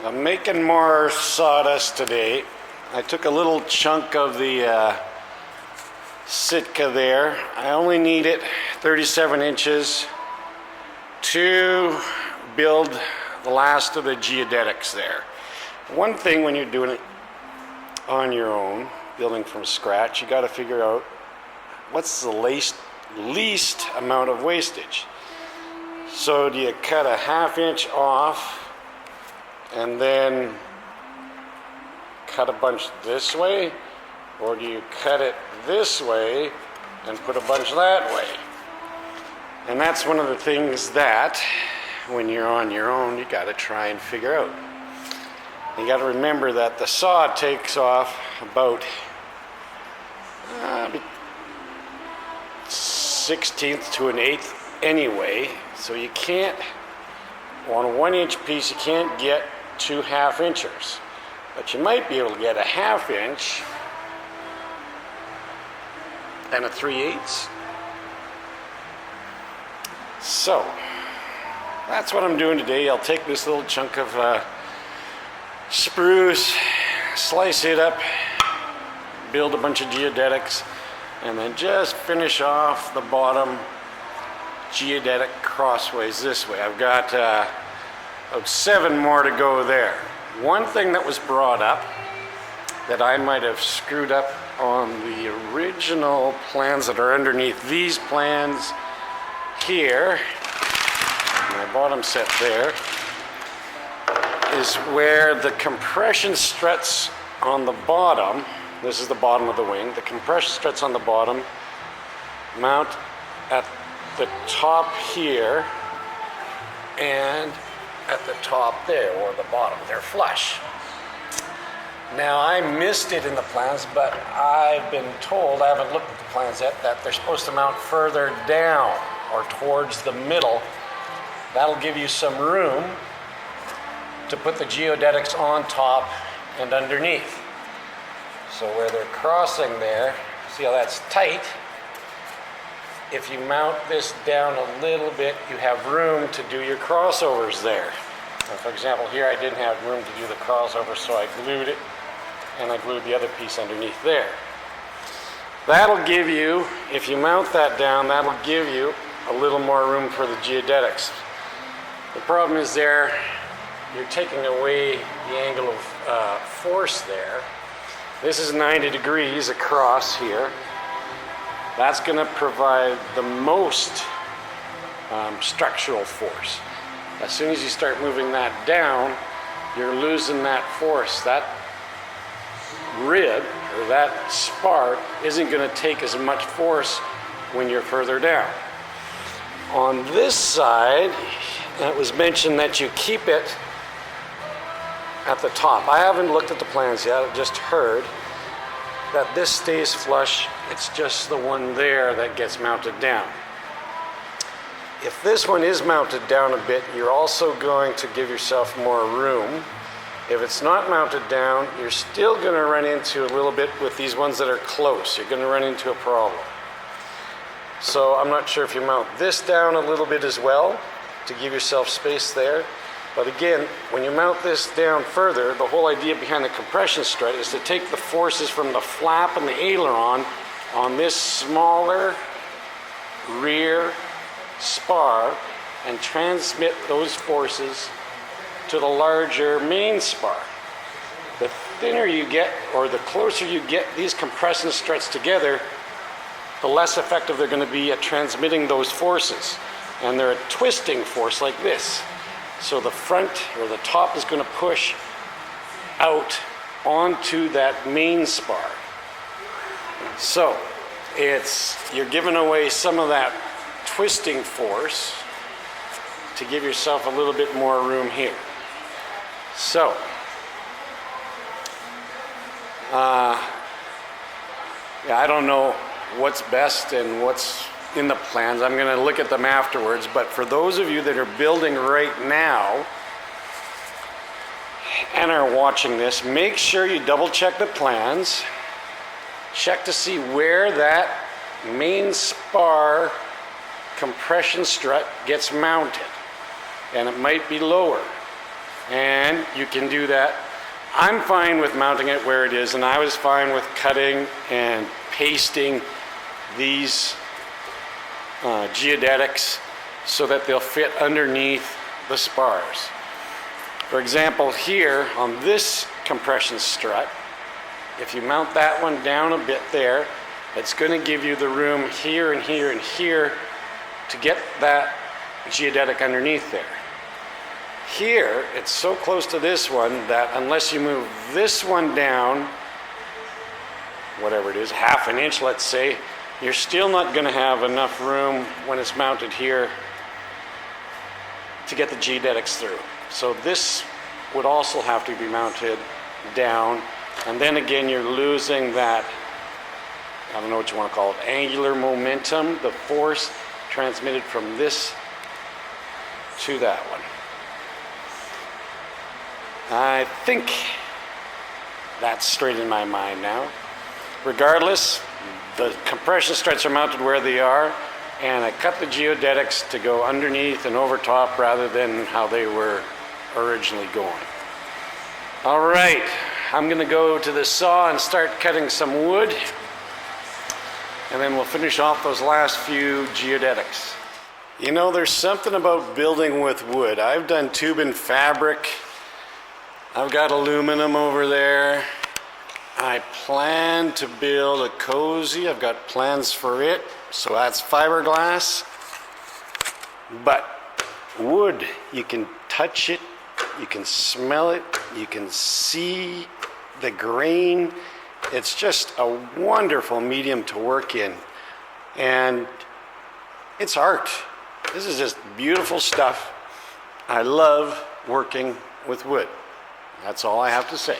I'm making more sawdust today. I took a little chunk of the Sitka there. I only need it 37 inches to build the last of the geodetics there. One thing when you're doing it on your own, building from scratch, you got to figure out what's the least amount of wastage. So do you cut a ½ inch off and then cut a bunch this way, or do you cut it this way and put a bunch that way? And that's one of the things that when you're on your own you got to try and figure out. You got to remember that the saw takes off about 1/16 to an 1/8 anyway, so you can't, on a 1-inch piece you can't get 2 ½ inchers, but you might be able to get a ½ inch and a 3/8. So that's what I'm doing today. I'll take this little chunk of spruce, slice it up, build a bunch of geodetics, and then just finish off the bottom geodetic crossways this way. I've got about 7 more to go there. One thing that was brought up that I might have screwed up on the original plans that are underneath these plans here, my bottom set there, is where the compression struts on the bottom, this is the bottom of the wing, the compression struts on the bottom mount at the top here and at the top there, or the bottom. They're flush. Now I missed it in the plans, but I've been told, I haven't looked at the plans yet, that they're supposed to mount further down or towards the middle. That'll give you some room to put the geodetics on top and underneath. So where they're crossing there, see how that's tight? If you mount this down a little bit, you have room to do your crossovers there. Now, for example, here I didn't have room to do the crossover, so I glued it, and I glued the other piece underneath there. That'll give you, if you mount that down, that'll give you a little more room for the geodetics. The problem is there, you're taking away the angle of force there. This is 90 degrees across here. That's going to provide the most structural force. As soon as you start moving that down, you're losing that force. That rib, or that spar, isn't going to take as much force when you're further down. On this side, it was mentioned that you keep it at the top. I haven't looked at the plans yet, I've just heard that this stays flush. It's just the one there that gets mounted down. If this one is mounted down a bit, you're also going to give yourself more room. If it's not mounted down, you're still going to run into a little bit with these ones that are close. You're going to run into a problem. So I'm not sure if you mount this down a little bit as well to give yourself space there. But again, when you mount this down further, the whole idea behind the compression strut is to take the forces from the flap and the aileron on this smaller rear spar and transmit those forces to the larger main spar. The thinner you get, or the closer you get these compression struts together, the less effective they're going to be at transmitting those forces. And they're a twisting force like this. So the front or the top is going to push out onto that main spar. So you're giving away some of that twisting force to give yourself a little bit more room here. So yeah, I don't know what's best and what's in the plans. I'm going to look at them afterwards, but for those of you that are building right now and are watching this, make sure you double check the plans. Check to see where that main spar compression strut gets mounted, and it might be lower. And you can do that. I'm fine with mounting it where it is, and I was fine with cutting and pasting these geodetics so that they'll fit underneath the spars. For example, here on this compression strut, if you mount that one down a bit there, it's going to give you the room here and here and here to get that geodetic underneath there. Here, it's so close to this one that unless you move this one down, whatever it is, half an inch, let's say, you're still not going to have enough room when it's mounted here to get the geodetics through. So this would also have to be mounted down, and then again you're losing that, I don't know what you want to call it, angular momentum, the force transmitted from this to that one. I think that's straight in my mind now. Regardless, the compression struts are mounted where they are, and I cut the geodetics to go underneath and over top rather than how they were originally going. All right, I'm gonna go to the saw and start cutting some wood, and then we'll finish off those last few geodetics. You know, there's something about building with wood. I've done tube and fabric. I've got aluminum over there. I plan to build a cozy. I've got plans for it. So that's fiberglass. But wood, you can touch it, you can smell it, you can see the grain. It's just a wonderful medium to work in. And it's art. This is just beautiful stuff. I love working with wood. That's all I have to say.